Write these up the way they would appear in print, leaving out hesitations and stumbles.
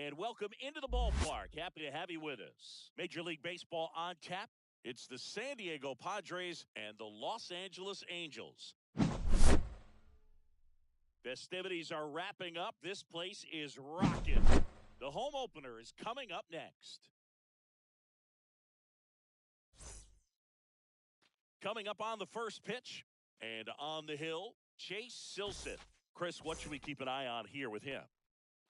And welcome into the ballpark. Happy to have you with us. Major League Baseball on tap. It's the San Diego Padres and the Los Angeles Angels. Festivities are wrapping up. This place is rocking. The home opener is coming up next. Coming up on the first pitch and on the hill, Chase Silseth. Chris, what should we keep an eye on here with him?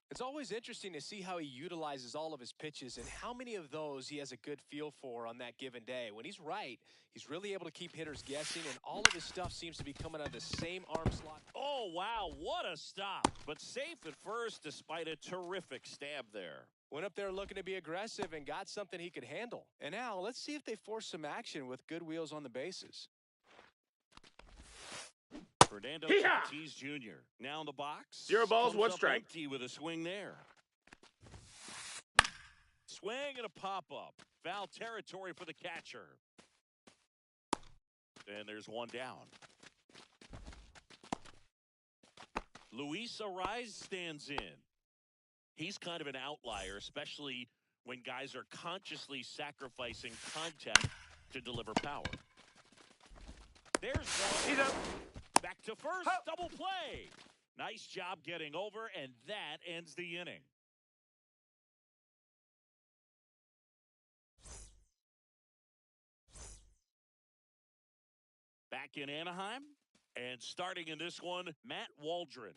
It's always interesting to see how he utilizes all of his pitches and how many of those he has a good feel for on that given day. When he's right, he's really able to keep hitters guessing, and all of his stuff seems to be coming out of the same arm slot. Oh, wow, what a stop. But safe at first despite a terrific stab there. Went up there looking to be aggressive and got something he could handle. And now let's see if they force some action with good wheels on the bases. Fernando Tatis Jr. now in the box. 0 balls, 1 strike. Empty with a swing there. Swing and a pop-up. Foul territory for the catcher. And there's one down. Luis Ariz stands in. He's kind of an outlier, especially when guys are consciously sacrificing contact to deliver power. There's one. He's up. Back to first, double play. Nice job getting over, and that ends the inning. Back in Anaheim, and starting in this one, Matt Waldron.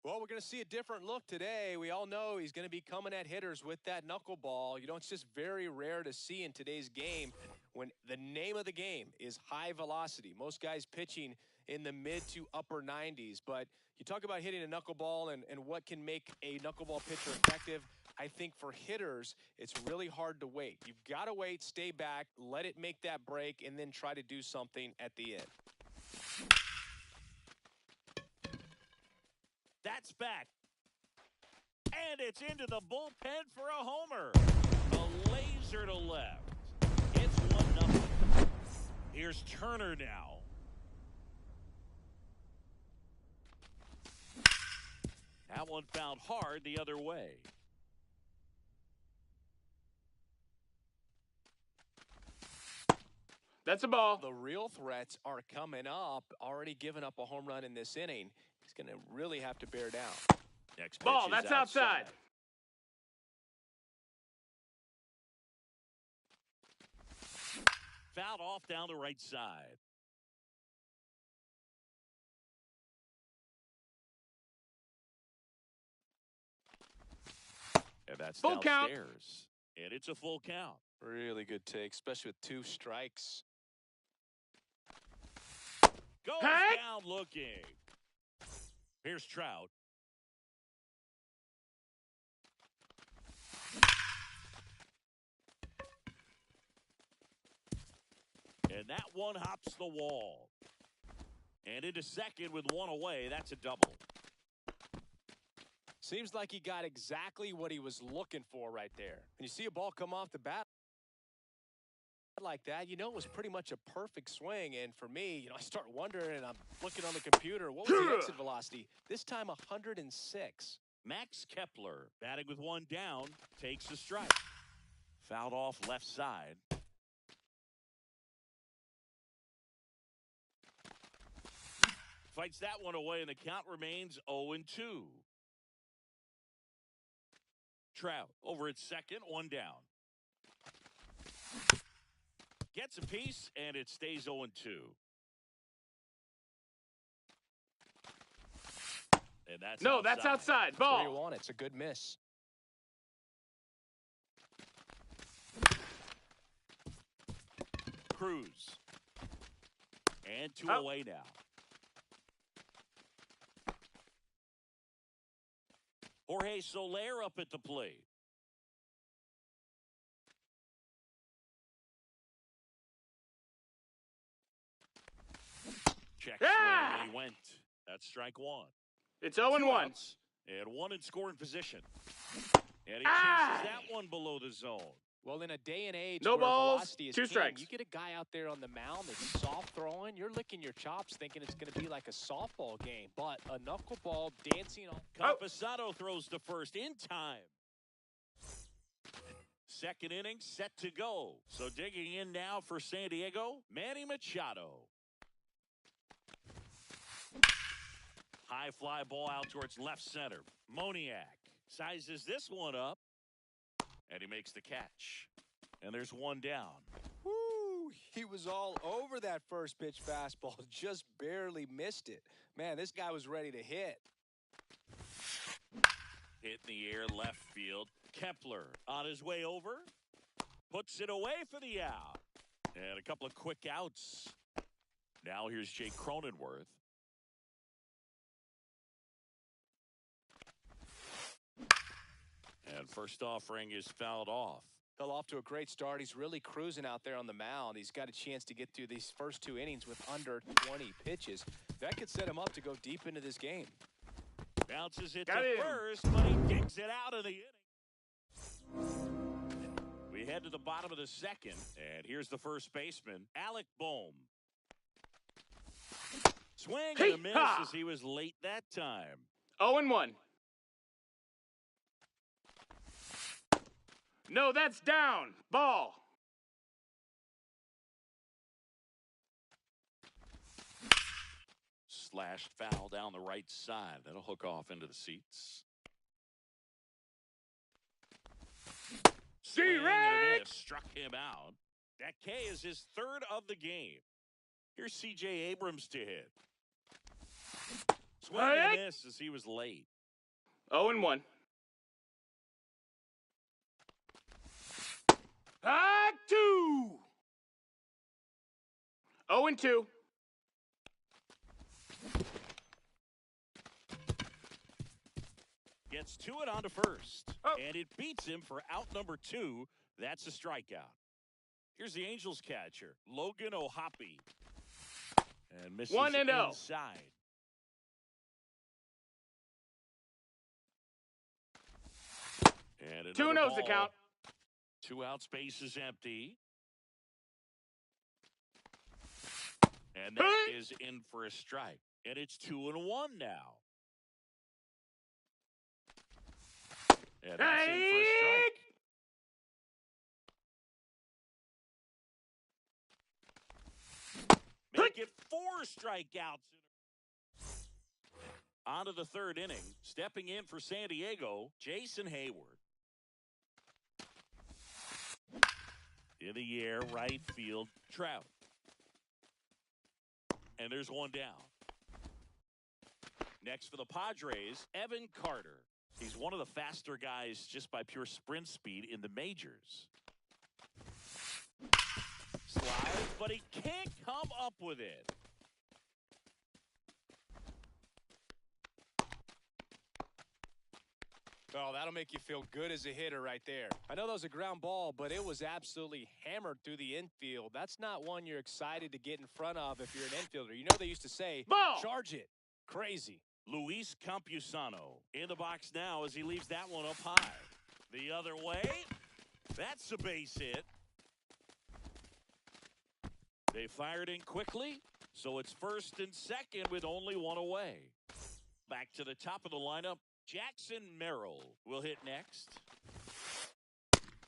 Well, we're going to see a different look today. We all know he's going to be coming at hitters with that knuckleball. You know, it's just very rare to see in today's game when the name of the game is high velocity. Most guys pitching in the mid to upper 90s. But you talk about hitting a knuckleball and what can make a knuckleball pitcher effective. I think for hitters, it's really hard to wait. You've got to wait, stay back, let it make that break, and then try to do something at the end. That's back. And it's into the bullpen for a homer. A laser to left. It's 1-0. Here's Turner now. That one found hard the other way. That's a ball. The real threats are coming up. Already given up a home run in this inning. He's going to really have to bear down. Next pitch Ball, is that's outside. Fouled off down the right side. And that's full count. Downstairs. And it's a full count. Really good take, especially with 2 strikes. Goes down looking. Here's Trout. And that one hops the wall. And into second with 1 away. That's a double. Seems like he got exactly what he was looking for right there. When you see a ball come off the bat like that, you know it was pretty much a perfect swing. And for me, you know, I start wondering, and I'm looking on the computer, what was the exit velocity? This time 106. Max Kepler, batting with 1 down, takes a strike. Fouled off left side. Fights that one away, and the count remains 0-2. Trout over at second, 1 down. Gets a piece, and it stays 0-2. And that's no, that's outside. Ball. That's where you want it. It's a good miss. Cruz. And 2 away now. Jorge Soler up at the plate. Checks where he went. That's strike 1. It's 0-1. And 1 in scoring position. And he chases that one below the zone. Well, in a day and age no where balls, velocity is 2 king, strikes. you get a guy out there on the mound that's soft throwing, you're licking your chops thinking it's going to be like a softball game. But a knuckleball dancing on. Campusano throws to first in time. Second inning set to go. So digging in now for San Diego, Manny Machado. High fly ball out towards left center. Moniak sizes this one up, and he makes the catch. And there's one down. Woo! He was all over that first pitch fastball, just barely missed it. Man, this guy was ready to hit. Hit in the air left field. Kepler on his way over. Puts it away for the out. And a couple of quick outs. Now here's Jake Cronenworth. And first offering is fouled off. Fell off to a great start. He's really cruising out there on the mound. He's got a chance to get through these first 2 innings with under 20 pitches. That could set him up to go deep into this game. Bounces it to first, but he digs it out of the inning. We head to the bottom of the second, and here's the first baseman, Alec Bohm. Swing and a miss as he was late that time. 0-1. No, that's down. Ball. Slashed foul down the right side. That'll hook off into the seats. Swing and a miss, struck him out. That K is his third of the game. Here's C.J. Abrams to hit. Swing and a miss as he was late. 0-1. 2. 0-2. Gets to it onto first. And it beats him for out number 2. That's a strikeout. Here's the Angels catcher, Logan O'Hoppe. And misses 1-0. inside. And 2-0's the count. 2 out, space is empty. And that is in for a strike. And it's 2-1 now. And that's in for a strike. Make it 4 strikeouts. On to the third inning. Stepping in for San Diego, Jason Hayward. In the air, right field, Trout. And there's one down. Next for the Padres, Evan Carter. He's one of the faster guys just by pure sprint speed in the majors. Slides, but he can't come up with it. Oh, that'll make you feel good as a hitter right there. I know that was a ground ball, but it was absolutely hammered through the infield. That's not one you're excited to get in front of if you're an infielder. You know they used to say, ball. Charge it. Crazy. Luis Campusano in the box now as he leaves that one up high. The other way, that's a base hit. They fired in quickly, so it's first and second with only one away. Back to the top of the lineup. Jackson Merrill will hit next.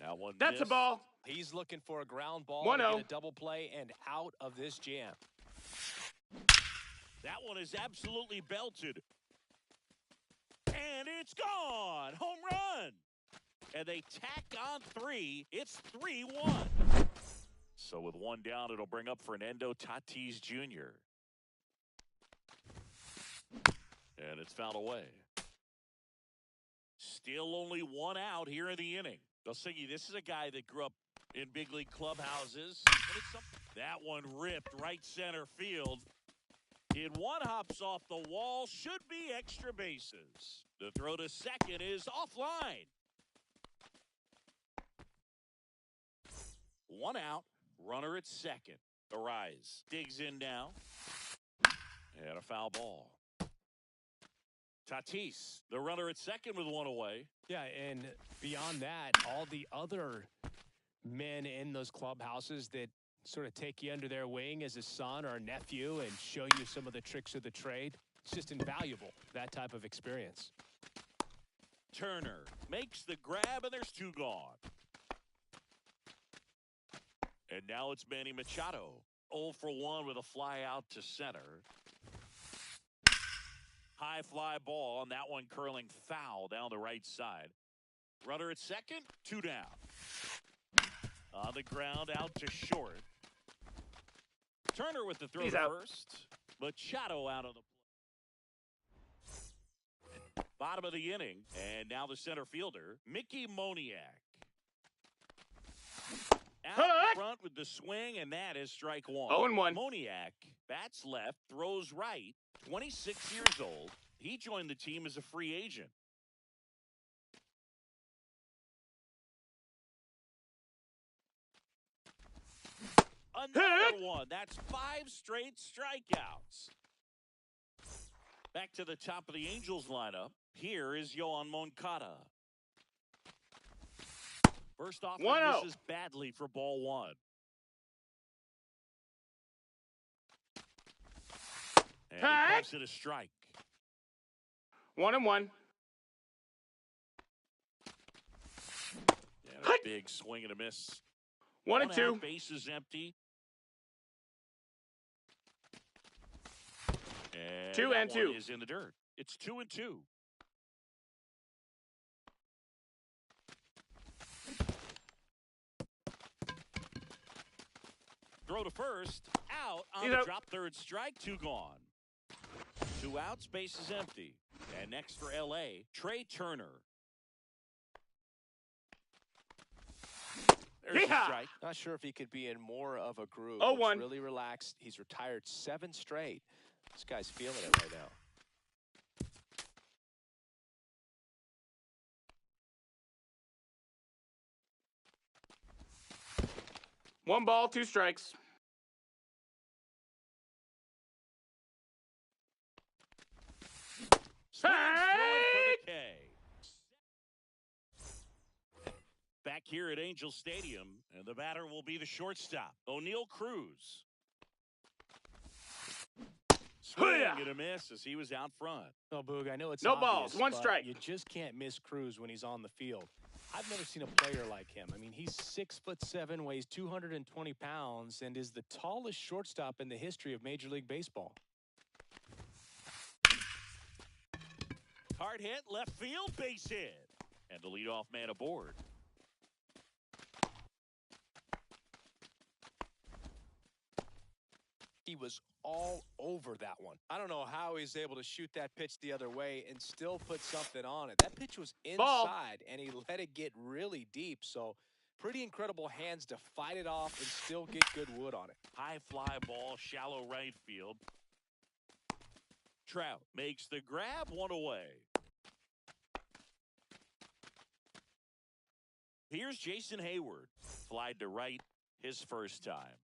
That one That's missed. a ball. He's looking for a ground ball 1-0. to get a double play and out of this jam. That one is absolutely belted. And it's gone. Home run. And they tack on 3. It's 3-1. So with one down, it'll bring up Fernando Tatis Jr. And it's fouled away. Still only one out here in the inning. They'll say this is a guy that grew up in big league clubhouses. That one ripped right center field. It one hops off the wall. Should be extra bases. The throw to second is offline. One out. Runner at second. Arise. Digs in now. And a foul ball. Tatis, the runner at second with one away. Yeah, and beyond that, all the other men in those clubhouses that sort of take you under their wing as a son or a nephew and show you some of the tricks of the trade. It's just invaluable, that type of experience. Turner makes the grab, and there's 2 gone. And now it's Manny Machado. 0 for 1 with a fly out to center. High fly ball, and that one curling foul down the right side. Runner at second, 2 down. On the ground, out to short. Turner with the throw He's to out. first. Machado out of the play. Bottom of the inning, and now the center fielder, Mickey Moniak. Out in front with the swing, and that is strike 1. 0-1. Moniak bats left, throws right, 26 years old. He joined the team as a free agent. Another one. That's 5 straight strikeouts. Back to the top of the Angels lineup. Here is Yoan Moncada. First off, he 1-0. misses badly for ball 1. And he pumps it a strike. 1-1. And a big swing and a miss. 1-2. Base is empty. And 2 that and one 2. is in the dirt. It's 2-2. Throw to first. Out on He's the out. drop, third strike. 2 gone. 2 outs. Base is empty. And next for L.A., Trey Turner. There's a Yeehaw! strike. Not sure if he could be in more of a groove. 0-1. Looks really relaxed. He's retired 7 straight. This guy's feeling it right now. One ball, 2 strikes. Swings, throwing for the K. Back here at Angel Stadium, and the batter will be the shortstop, O'Neal Cruz. Swing and a miss as he was out front. No, Boog, I know it's No obvious, balls, 1 but strike. You just can't miss Cruz when he's on the field. I've never seen a player like him. I mean, he's 6'7", weighs 220 pounds, and is the tallest shortstop in the history of Major League Baseball. Hard hit, left field, base hit. And the leadoff man aboard. He was all over that one. I don't know how he's able to shoot that pitch the other way and still put something on it. That pitch was inside, Ball. and he let it get really deep. So pretty incredible hands to fight it off and still get good wood on it. High fly ball, shallow right field. Trout makes the grab, 1 away. Here's Jason Hayward. Flied to right his first time.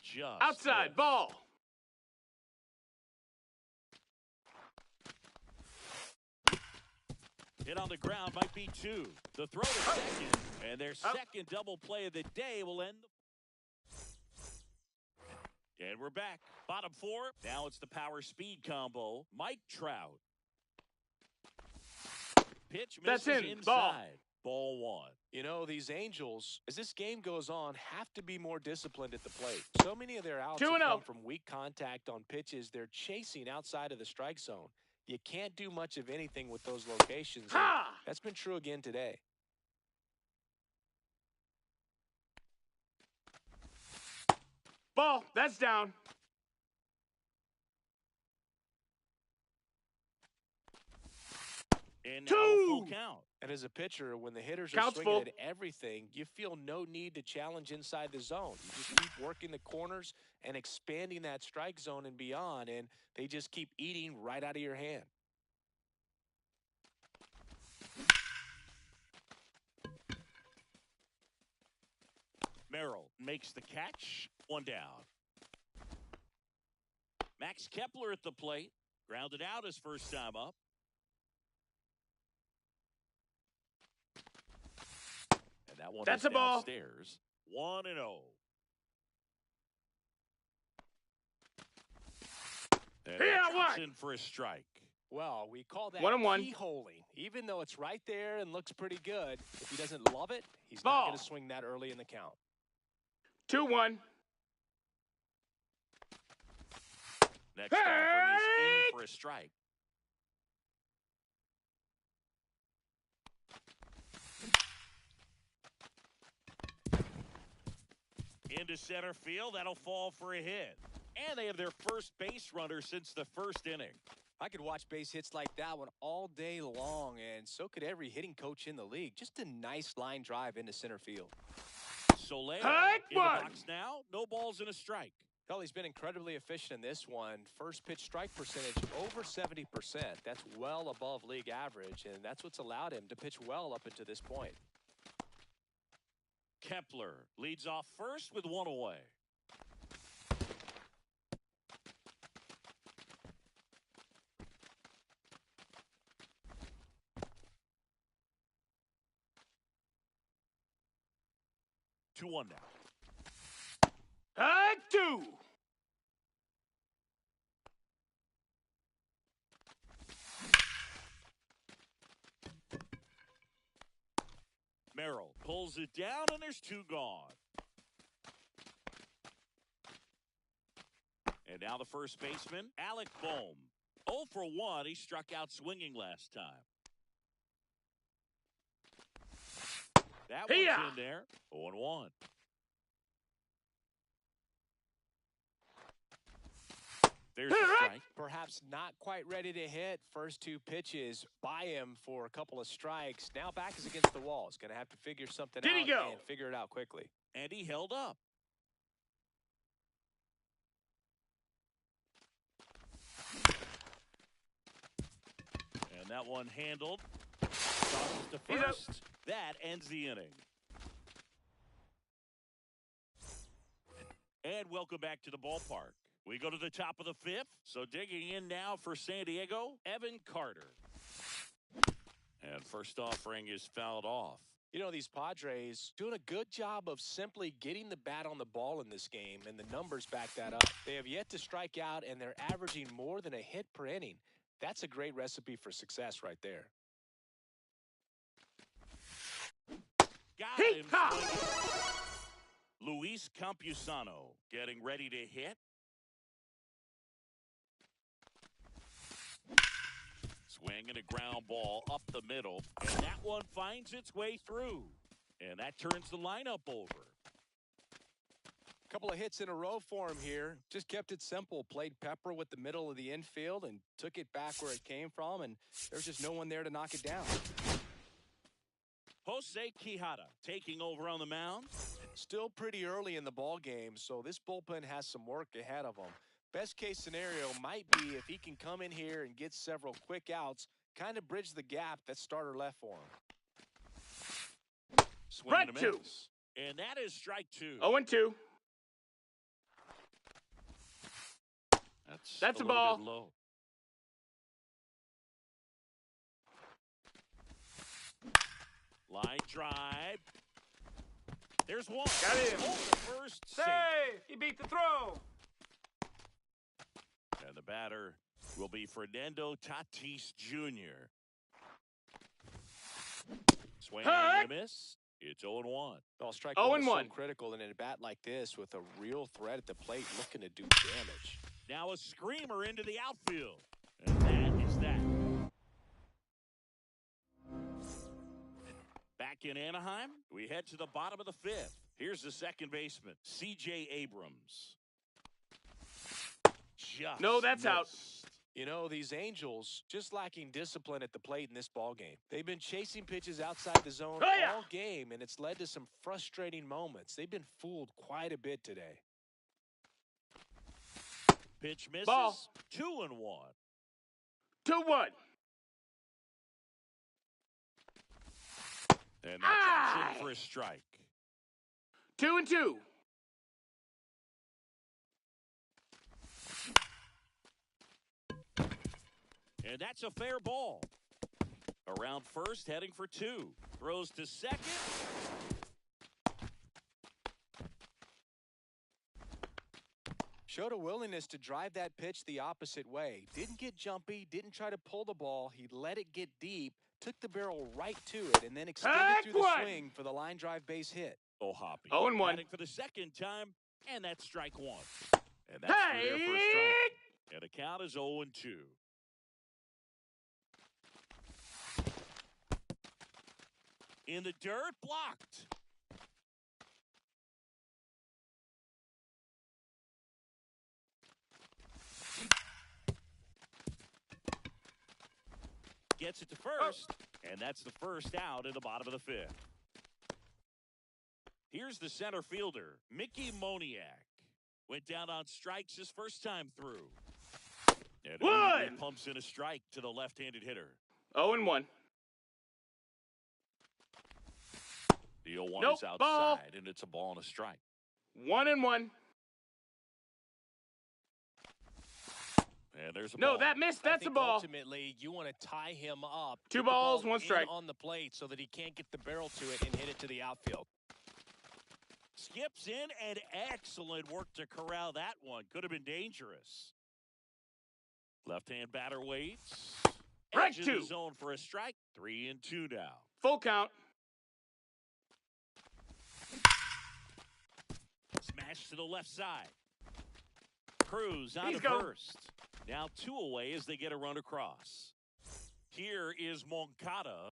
Just Outside, missed. ball. Hit on the ground, might be 2. The throw to second, and their second double play of the day will end the... And we're back. Bottom 4. Now it's the power speed combo. Mike Trout. Pitch misses That's in. inside. Ball 1. You know, these Angels, as this game goes on, have to be more disciplined at the plate. So many of their outs 2-0. have come from weak contact on pitches they're chasing outside of the strike zone. You can't do much of anything with those locations. and Ha! That's been true again today. Ball, that's down. And now 2. a full count. And as a pitcher, when the hitters are Counts swinging full. at everything, you feel no need to challenge inside the zone. You just keep working the corners and expanding that strike zone and beyond, and they just keep eating right out of your hand. Merrill makes the catch. 1 down. Max Kepler at the plate. Grounded out his first time up. And that one That's is a ball. downstairs. 1-0. And Here, that drops what? in for a strike. Well, we call that 1-1. keyholing. Even though it's right there and looks pretty good, if he doesn't love it, he's Ball. not going to swing that early in the count. 2-1. Next offering is in for a strike. Into center field, that'll fall for a hit. And they have their first base runner since the first inning. I could watch base hits like that one all day long, and so could every hitting coach in the league. Just a nice line drive into center field. Soler Hut in the one. box now. No balls and a strike. Well, he's been incredibly efficient in this one. First pitch strike percentage over 70%. That's well above league average, and that's what's allowed him to pitch well up until this point. Kepler leads off first with one away. Two one now. 2. Merrill pulls it down, and there's two gone. And now the first baseman, Alec Bohm. 0 for 1. He struck out swinging last time. That one's in there. 0-1. There's a strike. Perhaps not quite ready to hit. First two pitches by him for a couple of strikes. Now back is against the wall. He's going to have to figure something Did out he go? and figure it out quickly. And he held up. And that one handled. Tosses to He's out. first. That ends the inning. And welcome back to the ballpark. We go to the top of the fifth. So digging in now for San Diego, Evan Carter. And first offering is fouled off. You know, these Padres doing a good job of simply getting the bat on the ball in this game, and the numbers back that up. They have yet to strike out, and they're averaging more than a hit per inning. That's a great recipe for success right there. Got him swinging. Luis Campusano getting ready to hit. Swinging a ground ball up the middle, and that one finds its way through. And that turns the lineup over. Couple of hits in a row for him here. Just kept it simple. Played pepper with the middle of the infield and took it back where it came from, and there's just no one there to knock it down. Jose Quijada taking over on the mound. Still pretty early in the ball game, so this bullpen has some work ahead of them. Best case scenario might be if he can come in here and get several quick outs, kind of bridge the gap that starter left for him. Swing and a miss. And that is strike 2. 0-2. That's a little ball. bit low. Line drive. There's one. Got him. Oh, the first save. He beat the throw. And the batter will be Fernando Tatis Jr. Swing and a miss. It's 0-1. Well, strike 0-1. one is so critical in a bat like this with a real threat at the plate looking to do damage. Now a screamer into the outfield. And that is that. Back in Anaheim, we head to the bottom of the fifth. Here's the second baseman, C.J. Abrams. No, that's out. You know, these Angels just lacking discipline at the plate in this ball game. They've been chasing pitches outside the zone all game, and it's led to some frustrating moments. They've been fooled quite a bit today. Pitch misses. Ball. 2-1. 2-1. And that's option for a strike. 2-2. And that's a fair ball. Around first, heading for 2. Throws to second. Showed a willingness to drive that pitch the opposite way. Didn't get jumpy, didn't try to pull the ball. He let it get deep, took the barrel right to it, and then extended through the swing for the line drive base hit. Oh, Hoppy. 0-1. Batting for the second time, and that's strike one. And that's through there for a strike. And the count is 0-2. In the dirt, blocked. Gets it to first, and that's the first out in the bottom of the fifth. Here's the center fielder, Mickey Moniak. Went down on strikes his first time through. And immediately pumps in a strike to the left-handed hitter. 0-1. The 0-1 is outside, ball. and it's a ball and a strike. 1-1. And there's a No, ball. that missed. That's I a think ball. Ultimately, you want to tie him up. Two put the balls, ball one strike. in on the plate so that he can't get the barrel to it and hit it to the outfield. Skips in, and excellent work to corral that one. Could have been dangerous. Left-hand batter waits. Strike Edge of two. the zone for a strike. 3-2 now. Full count. Smash to the left side. Cruz on He's to gone. first. Now 2 away as they get a run across. Here is Moncada.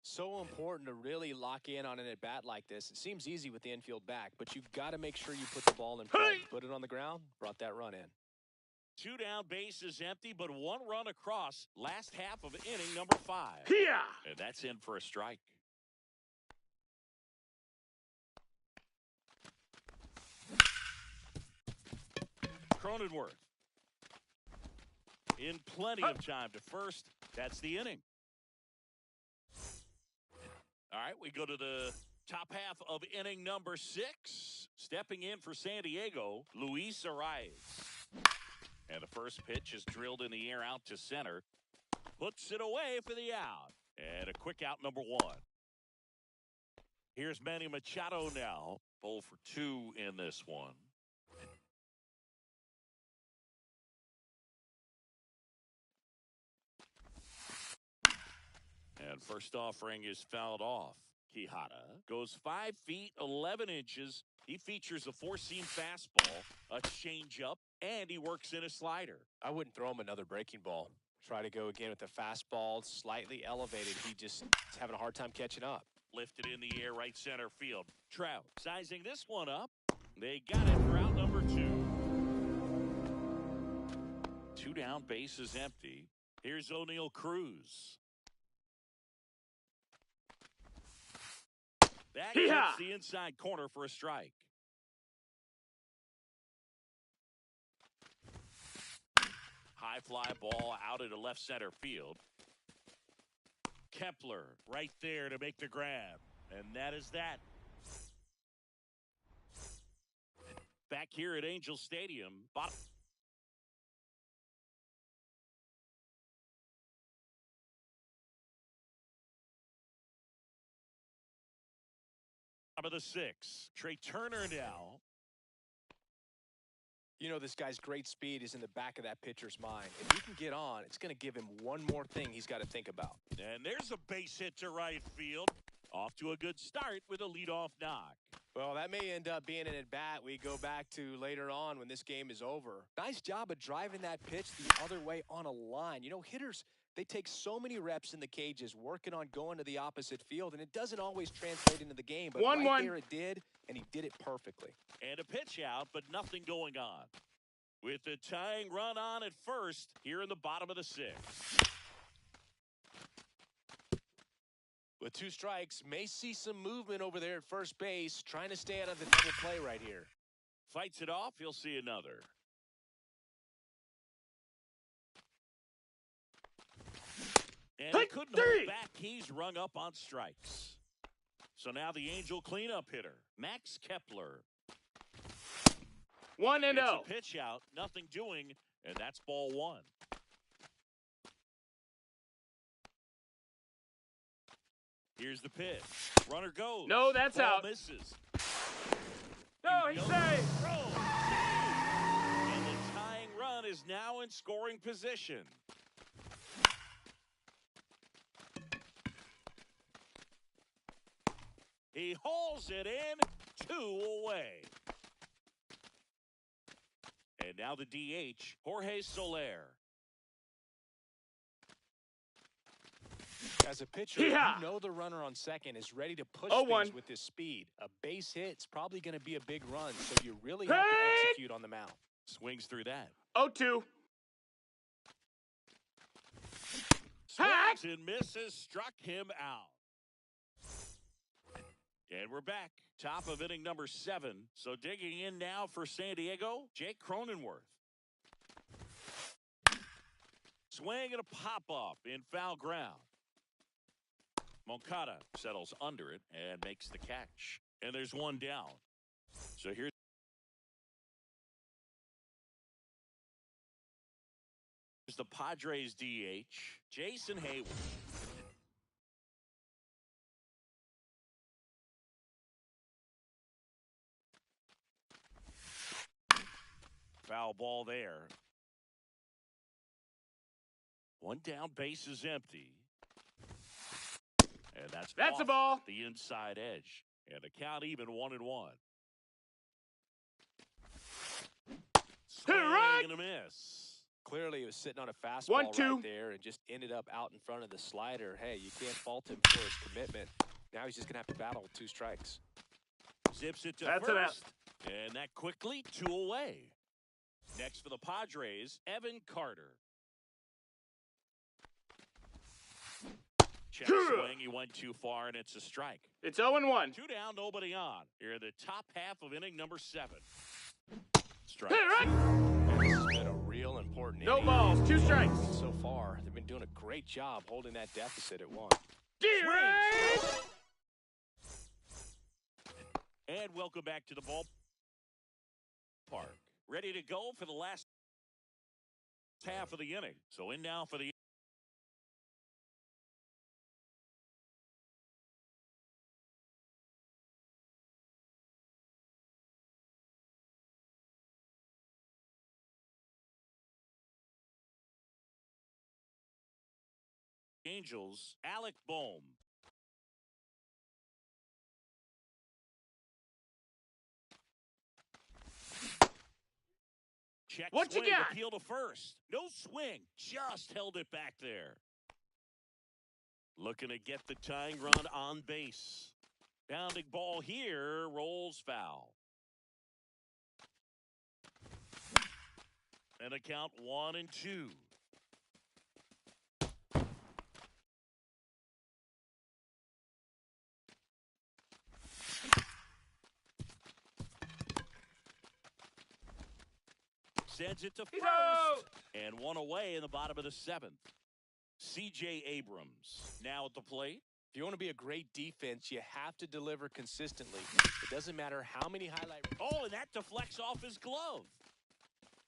So important to really lock in on an at-bat like this. It seems easy with the infield back, but you've got to make sure you put the ball in play. Put it on the ground, brought that run in. 2 down, bases empty, but 1 run across. Last half of inning number 5. Here. And that's in for a strike. Cronenworth. In plenty of time to first. That's the inning. All right, we go to the top half of inning number 6. Stepping in for San Diego, Luis Arias. And the first pitch is drilled in the air out to center. Puts it away for the out. And a quick out number 1. Here's Manny Machado now. 0 for 2 in this one. And first offering is fouled off. Quijada goes 5 feet 11 inches. He features a 4-seam fastball, a changeup, and he works in a slider. I wouldn't throw him another breaking ball. Try to go again with the fastball, slightly elevated. He just is having a hard time catching up. Lifted in the air, right center field. Trout sizing this one up. They got it for out number 2. 2 down, bases empty. Here's O'Neal Cruz. That hits the inside corner for a strike. High fly ball out into left center field. Kepler right there to make the grab. And that is that. Back here at Angel Stadium. Bottom of the 6. Trey Turner now. You know, this guy's great speed is in the back of that pitcher's mind. If he can get on, it's going to give him one more thing he's got to think about. And there's a base hit to right field. Off to a good start with a leadoff knock. Well, that may end up being an at-bat we go back to later on when this game is over. Nice job of driving that pitch the other way on a line. You know, hitters, they take so many reps in the cages working on going to the opposite field, and it doesn't always translate into the game. But right there it did, and he did it perfectly. And a pitch out, but nothing going on. With the tying run on at first, here in the bottom of the 6th. With 2 strikes, may see some movement over there at first base, trying to stay out of the double play right here. Fights it off, he'll see another. And he couldn't hold back. He's rung up on strikes. So now the Angel cleanup hitter, Max Kepler. 1-0. It's a pitch out, nothing doing, and that's ball 1. Here's the pitch. Runner goes. No, that's Ball out. Misses. No, he's safe. Throw. And the tying run is now in scoring position. He hauls it in, 2 away. And now the DH, Jorge Soler. As a pitcher, Yeah. you know the runner on second is ready to push 0-1. things with his speed. A base hit's probably going to be a big run, so you really have to execute on the mound. Swings through that. 0-2. Swings and misses, struck him out. And we're back. Top of inning number 7. So digging in now for San Diego, Jake Cronenworth. Swing and a pop-up in foul ground. Moncada settles under it and makes the catch. And there's one down. So here's the Padres DH, Jason Hayward. Foul ball there. One down, base is empty. And that's a ball. The inside edge. And the count even 1-1. Swing and a miss. Clearly, he was sitting on a fastball 1-2. right there and just ended up out in front of the slider. Hey, you can't fault him for his commitment. Now he's just going to have to battle with 2 strikes. Zips it to That's an out. first. And that quickly 2 away. Next for the Padres, Evan Carter. Check swing, he went too far, and it's a strike. It's 0-1. 2 down, nobody on. Here in the top half of inning number 7. Strike. This has been a real important No inning. balls, 2 strikes. So far, they've been doing a great job holding that deficit at 1. And welcome back to the ballpark. Ready to go for the last half of the inning. So in now for the Angels, Alec Bohm. Check What you swing, got? appeal to first. No swing, just held it back there. Looking to get the tying run on base. Bounding ball here, rolls foul. And a count 1-2. Sends it to first. out. And 1 away in the bottom of the 7th. C.J. Abrams now at the plate. If you want to be a great defense, you have to deliver consistently. It doesn't matter how many highlight. Oh, and that deflects off his glove.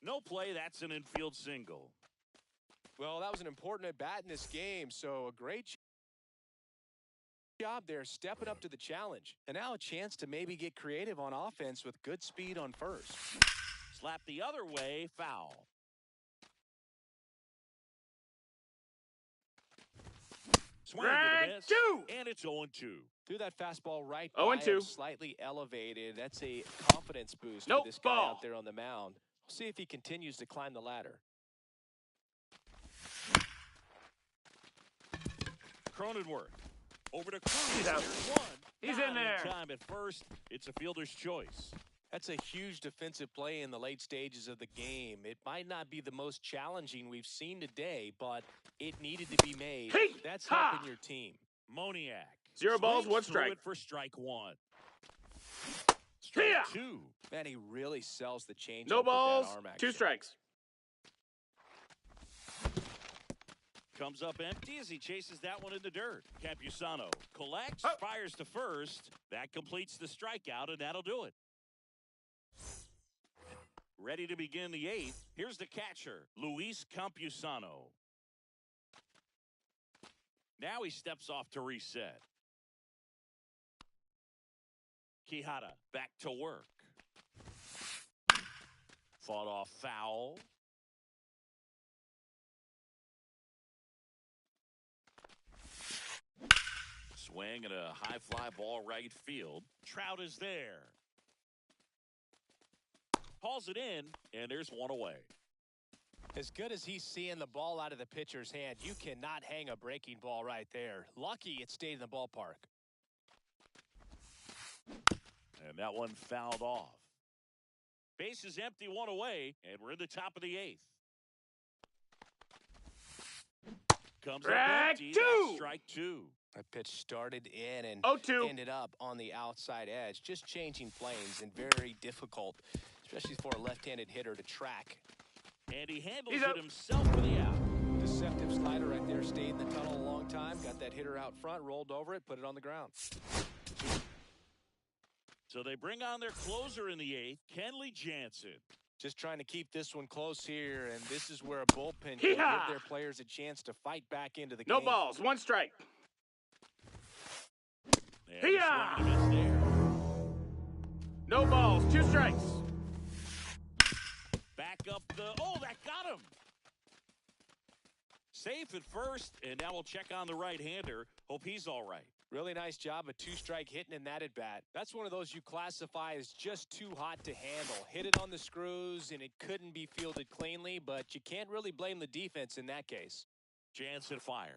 No play, that's an infield single. Well, that was an important at-bat in this game, so a great job there stepping up to the challenge. And now a chance to maybe get creative on offense with good speed on first. Slap the other way, foul. Swing and a miss, 2. and it's 0-2. Threw that fastball right 0-2. by him, slightly elevated. That's a confidence boost Nope, for this guy ball. out there on the mound. We'll see if he continues to climb the ladder. Cronenworth over to Cruz. He's out. Here's one. He's Not in there. Time at first. It's a fielder's choice. That's a huge defensive play in the late stages of the game. It might not be the most challenging we've seen today, but it needed to be made. Hey, That's ha! helping your team. Moniak. 0 balls, swings 1 through strike. it for strike 1. Strike Yeah. 2. Man, he really sells the change. No balls, arm 2 action. strikes. Comes up empty as he chases that one in the dirt. Campusano collects, Oh. fires to first. That completes the strikeout, and that'll do it. Ready to begin the 8th. Here's the catcher, Luis Campusano. Now he steps off to reset. Quijada back to work. Fought off foul. Swing and a high fly ball right field. Trout is there. Calls it in, and there's one away. As good as he's seeing the ball out of the pitcher's hand, you cannot hang a breaking ball right there. Lucky it stayed in the ballpark. And that one fouled off. Base is empty, one away, and we're in the top of the 8th. Comes up empty. That's strike 2. That pitch started in and 0-2. ended up on the outside edge. Just changing planes and very difficult, especially for a left-handed hitter to track. And he handles it himself for the out. Deceptive slider right there. Stayed in the tunnel a long time. Got that hitter out front, rolled over it, put it on the ground. So they bring on their closer in the 8th, Kenley Jansen. Just trying to keep this one close here, and this is where a bullpen can give their players a chance to fight back into the game. No balls, 1 strike. There. No balls, 2 strikes. Back up that got him. Safe at first, and now we'll check on the right-hander. Hope he's all right. Really nice job of 2-strike hitting in that at-bat. That's one of those you classify as just too hot to handle. Hit it on the screws, and it couldn't be fielded cleanly, but you can't really blame the defense in that case. Jansen fires.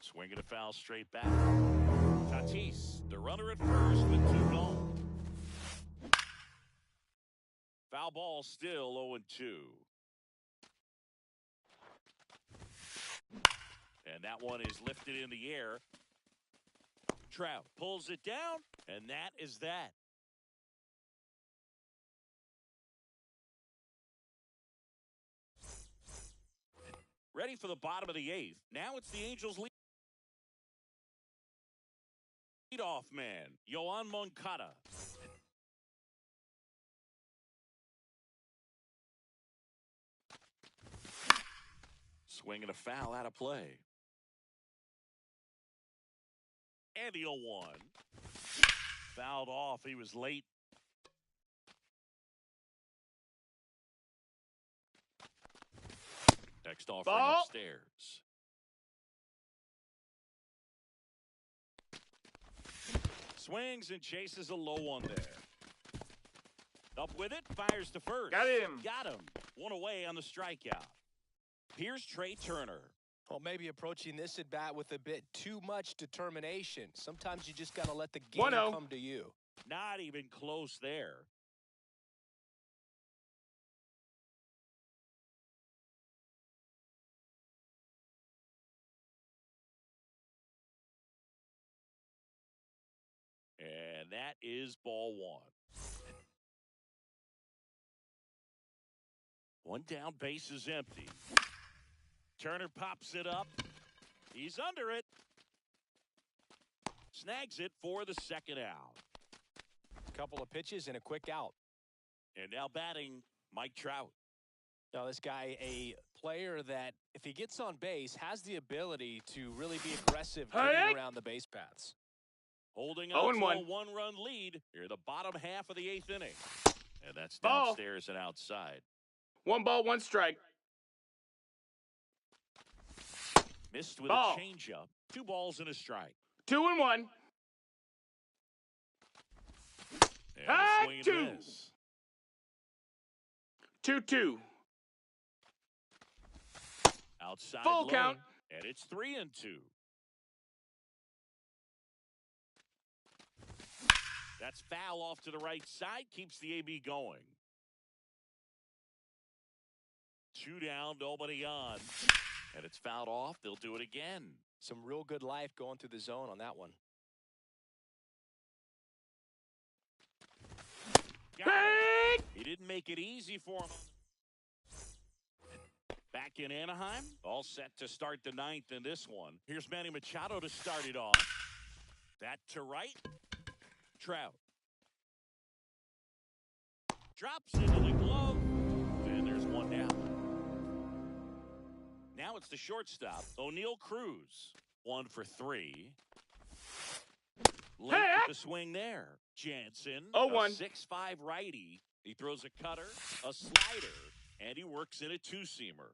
Swinging a foul straight back. Tatis, the runner at first with 2 gone. Foul ball still 0-2. And that one is lifted in the air. Trout pulls it down, and that is that. Ready for the bottom of the 8th. Now it's the Angels leadoff man, Yoan Moncada. Swinging a foul out of play. And the 0-1. Fouled off. He was late. Next offering upstairs. Swings and chases a low one there. Up with it. Fires to first. Got him. Got him. One away on the strikeout. Here's Trey Turner. Well, maybe approaching this at-bat with a bit too much determination. Sometimes you just got to let the game come to you. Not even close there. And that is ball 1. One down, base is empty. Turner pops it up. He's under it. Snags it for the second out. Couple of pitches and a quick out. And now batting, Mike Trout. Now this guy, a player that if he gets on base, has the ability to really be aggressive getting around the base paths. Holding on to a 1-run lead here in the bottom half of the 8th inning. And that's downstairs and outside. 1 ball, 1 strike. Missed with a changeup. 2 balls and a strike. 2-1. And 2. 2-2. Outside full low, count. And it's 3-2. That's foul off to the right side. Keeps the AB going. 2 down, nobody on. And it's fouled off. They'll do it again. Some real good life going through the zone on that one. He didn't make it easy for him. Back in Anaheim, all set to start the 9th in this one. Here's Manny Machado to start it off. That to right. Trout. Drops into the glove. And there's 1 down. Now it's the shortstop, O'Neal Cruz. 1 for 3. Late with the swing there. Jansen, 0-1. a 6'5" righty, He throws a cutter, a slider, and he works in a two-seamer.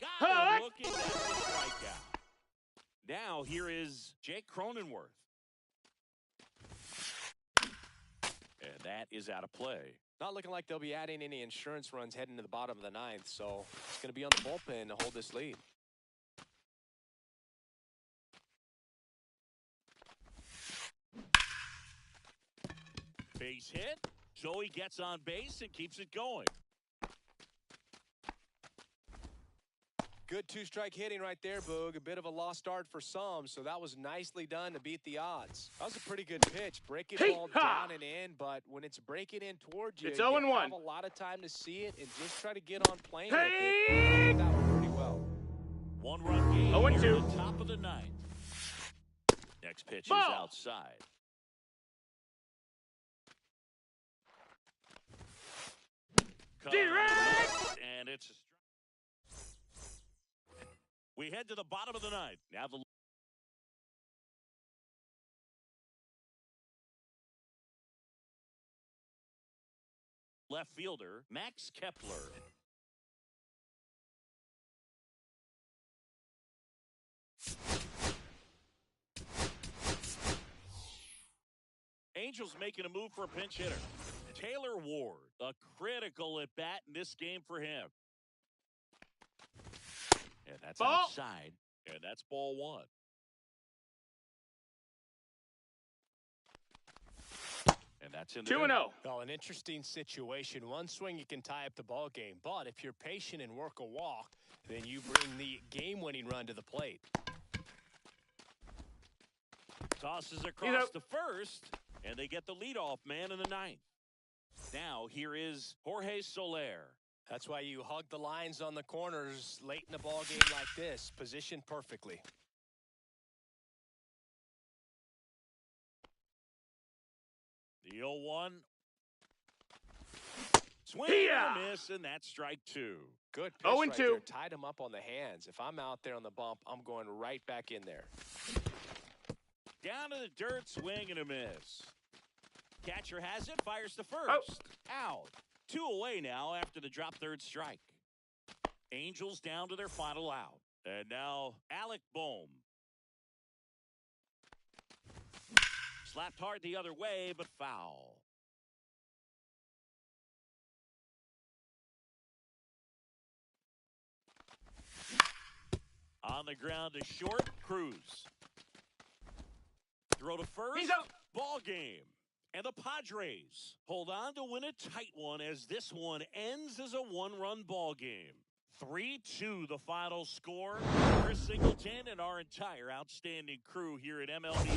Got him looking at the strikeout. Now here is Jake Cronenworth. And that is out of play. Not looking like they'll be adding any insurance runs heading to the bottom of the ninth, so it's going to be on the bullpen to hold this lead. Base hit, so he gets on base and keeps it going. Good two-strike hitting right there, Boog. A bit of a lost start for some, so that was nicely done to beat the odds. That was a pretty good pitch. Breaking ball down and in, but when it's breaking in towards you, It's you 0-1. have a lot of time to see it and just try to get on playing with it. That one pretty well. One-run game 0-2. here at the top of the ninth. Next pitch is outside. Direct! And it's a strike. We head to the bottom of the ninth. Now the left fielder, Max Kepler. Angels making a move for a pinch hitter. Taylor Ward, a critical at bat in this game for him. And that's outside, and that's ball one. And that's in 2-0. Well, an interesting situation. One swing, you can tie up the ball game, but if you're patient and work a walk, then you bring the game-winning run to the plate. Tosses across the first, and they get the leadoff man in the ninth. Now, here is Jorge Soler. That's why you hug the lines on the corners late in a ball game like this, positioned perfectly. The 0-1. Swing and a miss, and that's strike two. Good pitch right 0-2. there. Tied him up on the hands. If I'm out there on the bump, I'm going right back in there. Down to the dirt, swing and a miss. Catcher has it, fires to first. Out. 2 away now after the drop third strike. Angels down to their final out. And now Alec Bohm. Slapped hard the other way, but foul. On the ground to short, Cruz. Throw to first. He's out. Ball game. And the Padres hold on to win a tight one as this one ends as a one-run ball game. 3-2 the final score. Chris Singleton and our entire outstanding crew here at MLB.